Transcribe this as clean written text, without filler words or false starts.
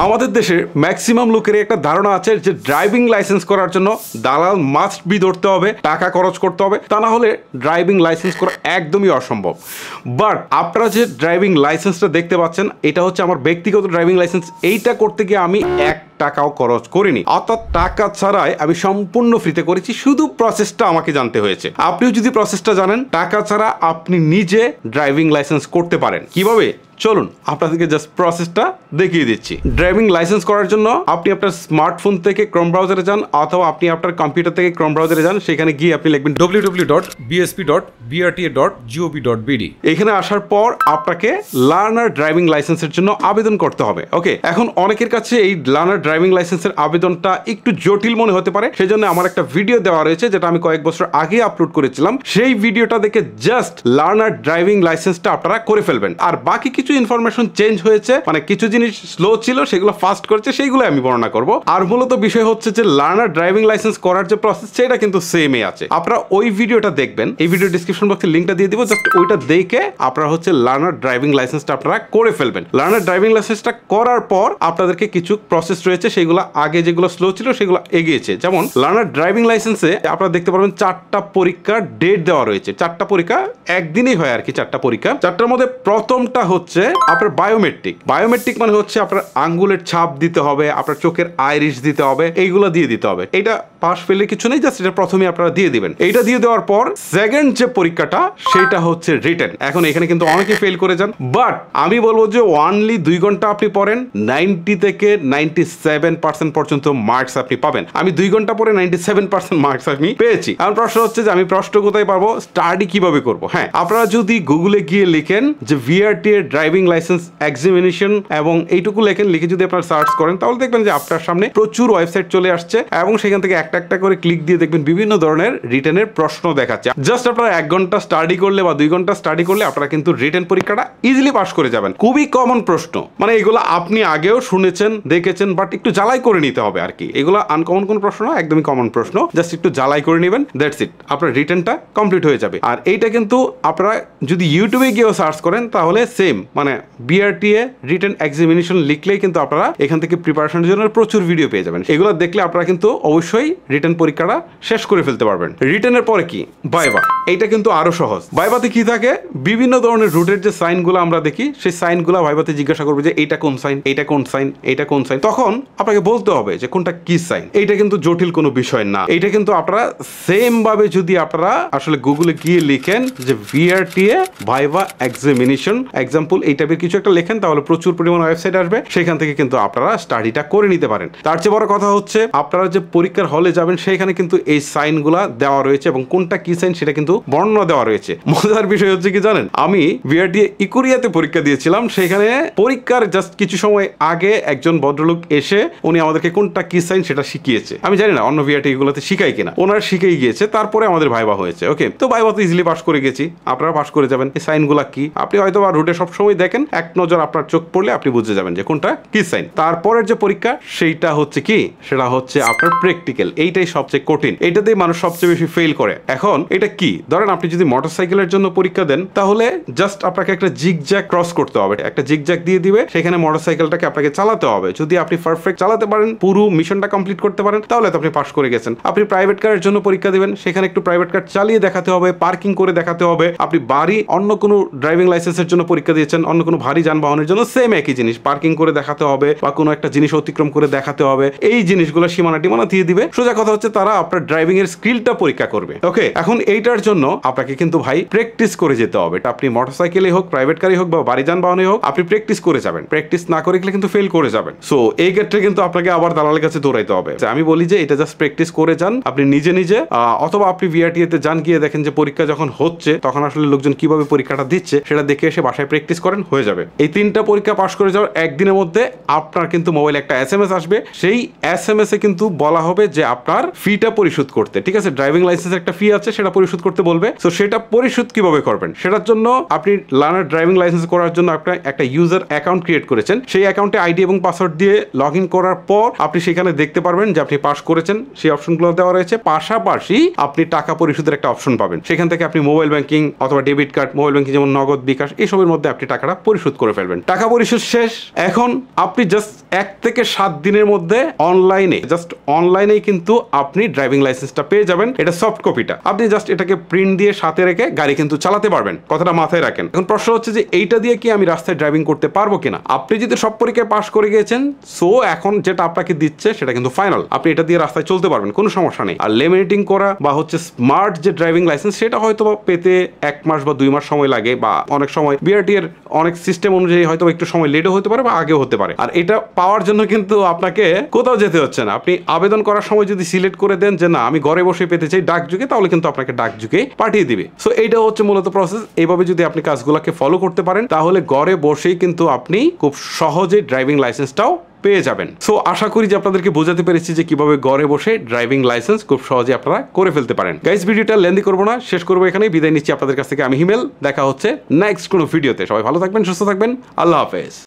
আমাদের দেশের ম্যাক্সিমাম লোকের একটা ধারণা আছে যে ড্রাইভিং লাইসেন্স করার জন্য দালাল মাস্ট বি ধরতে হবে, টাকা খরচ করতে হবে, তা না হলে ড্রাইভিং লাইসেন্স করা একদমই অসম্ভব। বাট আপনারা যে ড্রাইভিং লাইসেন্সটা দেখতে পাচ্ছেন, এটা হচ্ছে আমার ব্যক্তিগত ড্রাইভিং লাইসেন্স। এইটা করতে গিয়ে আমি 1 টাকাও খরচ করিনি, অর্থাৎ টাকা ছাড়াই আমি সম্পূর্ণ ফ্রিতে করেছি, শুধু প্রসেসটা আমাকে জানতে হয়েছে। আপনিও যদি প্রসেসটা জানেন, টাকা ছাড়া আপনি নিজে ড্রাইভিং লাইসেন্স করতে পারেন। কিভাবে? চলুন আপনাদেরকে জাস্ট প্রসেসটা দেখিয়ে দিচ্ছি। ড্রাইভিং লাইসেন্স করার জন্য আপনি আপনার স্মার্টফোন থেকে ক্রোম ব্রাউজারে যান, অথবা আপনি আপনার কম্পিউটার থেকে ক্রোম ব্রাউজারে যান। সেখানে গিয়ে আপনি লিখবেন www.bsp.brta.gov.bd। এখানে আসার পর আপনাকে লার্নার ড্রাইভিং লাইসেন্সের জন্য আবেদন করতে হবে। ওকে, এখন অনেকের কাছে এই লার্নার ড্রাইভিং লাইসেন্সের আবেদনটা একটু জটিল মনে হতে পারে, সেজন্য আমার একটা ভিডিও দেওয়া রয়েছে যেটা আমি কয়েক বছর আগে আপলোড করেছিলাম। সেই ভিডিওটা দেখে জাস্ট লার্নার ড্রাইভিং লাইসেন্সটা আপনারা করে ফেলবেন। আর বাকি কিছু ইনফরমেশন চেঞ্জ হয়েছে, মানে কিছু জিনিস স্লো ছিল সেগুলো ফাস্ট করেছে, সেইগুলো আমি বর্ণনা করব। আর মূলত বিষয় হচ্ছে যে লার্নার ড্রাইভিং লাইসেন্স করার যে প্রসেস, সেটা কিন্তু সেমই আছে। আপনারা ওই ভিডিওটা দেখবেন, এই ভিডিও ডিসক্রিপশন বক্সে লিঙ্কটা দিয়ে দিব, জাস্ট ওইটা দেখে আপনারা হচ্ছে লার্নার ড্রাইভিং লাইসেন্সটা আপনারা করে ফেলবেন। লার্নার ড্রাইভিং লাইসেন্সটা করার পর আপনাদেরকে কিছু প্রসেস রয়েছে, সেগুলো আগে যেগুলো স্লো ছিল সেগুলো এগিয়েছে। যেমন লার্নার ড্রাইভিং লাইসেন্সে আপনারা দেখতে পারবেন 4টা পরীক্ষার ডেট দেওয়া রয়েছে। 4টা পরীক্ষা একদিনেই হয় আর কি, 4টা পরীক্ষা। 4টার মধ্যে প্রথমটা হচ্ছে আপনার বায়োমেট্রিক। বায়োমেট্রিক মানে হচ্ছে আপনার আঙ্গুলের ছাপ দিতে হবে, আপনার চোখের আইরিশ দিতে হবে, এইগুলো দিয়ে দিতে হবে। এটা পাস ফেলে কিছু নেই, জাস্ট এটা প্রথমে আপনারা দিয়ে দিবেন। এইটা দিয়ে দেওয়ার পর সেকেন্ড যে পরীক্ষাটা, সেটা হচ্ছে রিটেন। এখন এখানে কিন্তু অনেকে ফেল করে যান, বাট আমি বলবো যে অনলি 2 ঘন্টা আপনি পড়েন, 90 থেকে 97% পর্যন্ত মার্কস আপনি পাবেন। আমি 2 ঘন্টা পরে 97% মার্কস আমি পেয়েছি। আমার প্রশ্ন হচ্ছে যে আমি প্রশ্ন কোথায় পাবো, স্টাডি কিভাবে করব? হ্যাঁ, আপনারা যদি গুগলে গিয়ে লিখেন যে VRTA ড্রাইভিং লাইসেন্স এক্সামিনেশন এবং এইটুকু লেখেন, লিখে যদি আপনারা সার্চ করেন, তাহলে দেখবেন যে আপনার সামনে প্রচুর ওয়েবসাইট চলে আসছে এবং সেখান থেকে একটা একটা করে ক্লিক দিয়ে দেখবেন বিভিন্ন ধরনের রিটেনের প্রশ্ন দেখাচ্ছে। জাস্ট আপনারা 1 ঘন্টা স্টাডি করলে বা 2 ঘন্টা স্টাডি করলে আপনারা কিন্তু রিটেন পরীক্ষাটা ইজিলি পাস করে যাবেন। খুবই কমন প্রশ্ন, মানে এগুলো আপনি আগেও শুনেছেন, দেখেছেন, বাট একটু জ্বালাই করে নিতে হবে আর কি। এগুলো আনকমন কোন প্রশ্ন না, একদমই কমন প্রশ্ন, জাস্ট একটু জ্বালাই করে নেবেন, দ্যাটস ইট, আপনার রিটেনটা কমপ্লিট হয়ে যাবে। আর এইটা কিন্তু আপনারা যদি ইউটিউবে গিয়েও সার্চ করেন, তাহলে সেম, মানে BRTA রিটেন এক্সামিনেশন লিখলেই কিন্তু আপনারা এখান থেকে প্রিপারেশনের জন্য প্রচুর ভিডিও পেয়ে যাবেন। এগুলো দেখলে আপনারা কিন্তু অবশ্যই রিটেন পরীক্ষাটা শেষ করে ফেলতে পারবেন। রিটেনের পরে কি ভাইবা, এইটা কিন্তু আরো সহজ। ভাইবাতে কি থাকে, বিভিন্ন ধরনের রুটের যে সাইনগুলো আমরা দেখি, সেই সাইনগুলো ভাইবাতে জিজ্ঞাসা করবে যে এইটা কোন সাইন, এইটা কোন সাইন, এইটা কোন সাইন। তখন আপনাকে বলতে হবে যে কোনটা কি সাইন। এইটা কিন্তু জটিল কোনো বিষয় না। এইটা কিন্তু আপনারা সেম ভাবে যদি আপনারা আসলে গুগলে গিয়ে লিখেন যে VRTA ভাইবা এক্সামিনেশন এক্সাম্পল, এই টাইপের কিছু একটা লেখেন, তাহলে প্রচুর পরিমাণ ওয়েবসাইট আসবে, সেখান থেকে কিন্তু আপনারা স্টাডিটা করে নিতে পারেন। তার চেয়ে বড় কথা হচ্ছে আপনারা যে পরীক্ষার হলে যাবেন, সেখানে কিন্তু এই সাইনগুলা দেওয়া রয়েছে এবং কোনটা কি সাইন সেটা কিন্তু বর্ণনা দেওয়া রয়েছে। মজার বিষয় হচ্ছে কি জানেন, আমি VRTA ইকুরিয়াতে পরীক্ষা দিয়েছিলাম। সেখানে পরীক্ষার জাস্ট কিছু সময় আগে একজন ভদ্রলোক এসে উনি আমাদেরকে কোনটা কি সাইন সেটা শিখিয়েছে। আমি জানি না অন্য VRTA গুলোতে শিখাই কিনা, ওনার শিখেই গিয়েছে, তারপরে আমাদের ভাইবা হয়েছে। ওকে, তো ভাইবা তো ইজিলি পাস করে গেছি, আপনারা পাস করে যাবেন। এই সাইনগুলা কি আপনি হয়তো বা রুটে সবসময় দেখেন, এক নজর আপনার চোখ পড়লে আপনি বুঝে যাবেন যে কোনটা কি সাইন। তারপরের যে পরীক্ষা, সেইটা হচ্ছে কি, সেটা হচ্ছে আপনার প্র্যাকটিক্যাল। এইটাই সবচেয়ে কঠিন, এইটাতেই মানুষ সবচেয়ে বেশি ফেল করে। এখন এটা কি, ধরেন আপনি যদি মোটরসাইকেলের জন্য পরীক্ষা দেন, তাহলে জাস্ট আপনাকে একটা জিগজ্যাগ ক্রস করতে হবে, একটা জিগজ্যাগ দিয়ে দিবে, সেখানে মোটরসাইকেলটাকে আপনাকে চালাতে হবে। যদি আপনি পারফেক্ট চালাতে পারেন, পুরো মিশনটা কমপ্লিট করতে পারেন, তাহলে তো আপনি পাস করে গেছেন। আপনি প্রাইভেট কারের জন্য পরীক্ষা দিবেন, সেখানে একটু প্রাইভেট কার চালিয়ে দেখাতে হবে, পার্কিং করে দেখাতে হবে। আপনি বাড়ি অন্য কোনো ড্রাইভিং লাইসেন্সের জন্য পরীক্ষা দিয়েছেন, অন্য কোনো ভারী যানবাহনের জন্য, সেম একই জিনিস, পার্কিং করে দেখাতে হবে বা কোনো একটা জিনিস অতিক্রম করে দেখাতে হবে। এই জিনিসগুলো সীমানা টিমানা দিয়ে দিবে। সোজা কথা হচ্ছে তারা আপনার ড্রাইভিং এর স্কিলটা পরীক্ষা করবে। ওকে, এখন এইটার জন্য আপনাকে কিন্তু ভাই প্র্যাকটিস করে যেতে হবে। আপনি মোটরসাইকেলে হোক, প্রাইভেট কারে হোক বা বাড়ি যানবাহনে হোক, আপনি প্র্যাকটিস করে যাবেন। প্র্যাকটিস না করে গেলে কিন্তু ফেল করে যাবেন। সো এই ক্ষেত্রে কিন্তু আপনাকে আবার দালালের কাছে দৌড়াইতে হবে। আমি বলি যে এটা জাস্ট প্র্যাকটিস করে যান আপনি নিজে নিজে, অথবা আপনি VRTA তে যান, গিয়ে দেখেন যে পরীক্ষা যখন হচ্ছে তখন আসলে লোকজন কিভাবে পরীক্ষাটা দিচ্ছে সেটা দেখে এসে বাসায় প্র্যাকটিস করেন, হয়ে যাবে। এই 3টা পরীক্ষা পাস করে যাওয়ার একদিনের মধ্যে আপনার কিন্তু মোবাইলে একটা SMS আসবে। সেই SMS এ কিন্তু বলা হবে যে আপনার ফিটা পরিশোধ করতে, ঠিক আছে, ড্রাইভিং লাইসেন্সের একটা ফি আছে, সেটা পরিশোধ করতে বলবে। সো সেটা পরিশোধ কিভাবে করবেন, সেটার জন্য আপনি লার্নার ড্রাইভিং লাইসেন্স করার জন্য আপনার একটা ইউজার অ্যাকাউন্ট ক্রিয়েট করেছেন। সেই অ্যাকাউন্টে ID এবং পাসওয়ার্ড দিয়ে লগ ইন করার পর আপনি সেখানে দেখতে পারবেন যে আপনি পাস করেছেন, সেই অপশনগুলো দেওয়া রয়েছে। পাশাপাশি আপনি টাকা পরিশোধের একটা অপশন পাবেন, সেখান থেকে আপনি মোবাইল ব্যাংকিং অথবা ডেবিট কার্ড, মোবাইল ব্যাংকিং যেমন নগদ, বিকাশ, এইসবের মধ্যে আপনি টাকাটা পরিশোধ করে ফেলবেন। টাকা পরিশোধ শেষ। এখন আপনি জাস্ট 1 থেকে 7 দিনের মধ্যে অনলাইনেই কিন্তু আপনি ড্রাইভিং লাইসেন্সটা পেয়ে যাবেন। এটা সফট কপিটা আপনি জাস্ট এটাকে প্রিন্ট দিয়ে সাথে রেখে গাড়ি কিন্তু চালাতে পারবেন। কথাটা মাথায় রাখেন। এখন প্রশ্ন হচ্ছে যে এইটা দিয়ে কি আমি রাস্তায় ড্রাইভিং করতে পারবো কিনা? আপনি যদি সব পরীক্ষায় পাশ করে গিয়েছেন, সো এখন যেটা আপনাকে দিচ্ছে সেটা কিন্তু ফাইনাল, আপনি এটা দিয়ে রাস্তায় চলতে পারবেন, কোনো সমস্যা নেই। আর লেমিনেটিং করা বা হচ্ছে স্মার্ট যে ড্রাইভিং লাইসেন্স সেটা হয়তো পেতে 1 মাস বা 2 মাস সময় লাগে, বা অনেক সময় বিআরটি এর অনেক সিস্টেম অনুযায়ী হয়তো একটু সময় লেটও হতে পারে বা আগেও হতে পারে। আর এটা পাওয়ার জন্য কিন্তু আপনাকে কোথাও যেতে হচ্ছে না। আপনি আবেদন করার সময় যদি সিলেক্ট করে দেন যে না আমি ঘরে বসে পেতে চাই ডাকযোগে, তাহলে কিন্তু আপনাকে ডাকযোগে পাঠিয়ে দিবে। সো এইটা হচ্ছে মূলত প্রসেস। এইভাবে যদি আপনি কাজগুলোকে ফলো করতে পারেন তাহলে ঘরে বসেই কিন্তু আপনি খুব সহজে ড্রাইভিং লাইসেন্সটাও পেয়ে যাবেন। সো আশা করি যে আপনাদেরকে বোঝাতে পেরেছি যে কিভাবে ঘরে বসে ড্রাইভিং লাইসেন্স খুব সহজে আপনারা করে ফেলতে পারেন। গাইস, ভিডিওটা লেন্দি করবো না, শেষ করবো এখানেই। বিদায় নিচ্ছি আপনাদের কাছ থেকে। আমি হিমেল। দেখা হচ্ছে নেক্সট কোনো ভিডিওতে। সবাই ভালো থাকবেন, সুস্থ থাকবেন। আল্লাহ হাফেজ।